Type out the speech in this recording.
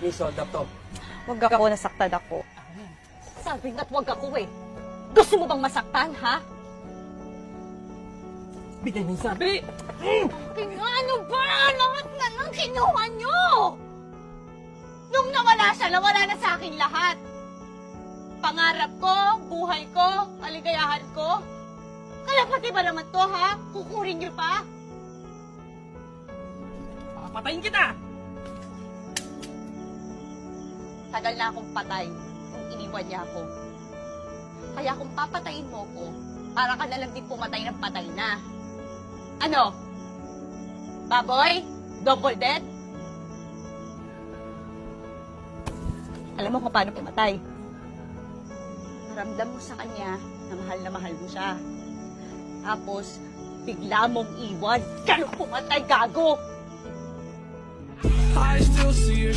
Please hold up to. Wag ako, nasaktan ako. Sabi nga't wag ako eh. Gusto mo bang masaktan, ha? Bigay mo yung sabi! Ano ba? Lahat na nang kinuha nyo! Nung nawala siya, nawala na sa akin lahat. Pangarap ko, buhay ko, kaligayahan ko. Kaya pati ba naman to, ha? Kukurin nyo pa? Papatayin kita! Tagal na akong patay kung iniwan niya ako. Kaya kung papatayin mo ko, para ka na lang din pumatay ng patay na. Ano? Baboy? Double dead? Alam mo kung paano pumatay? Naramdam mo sa kanya na mahal mo siya. Tapos, bigla mong iwan. Ganun pumatay, gago! I still see your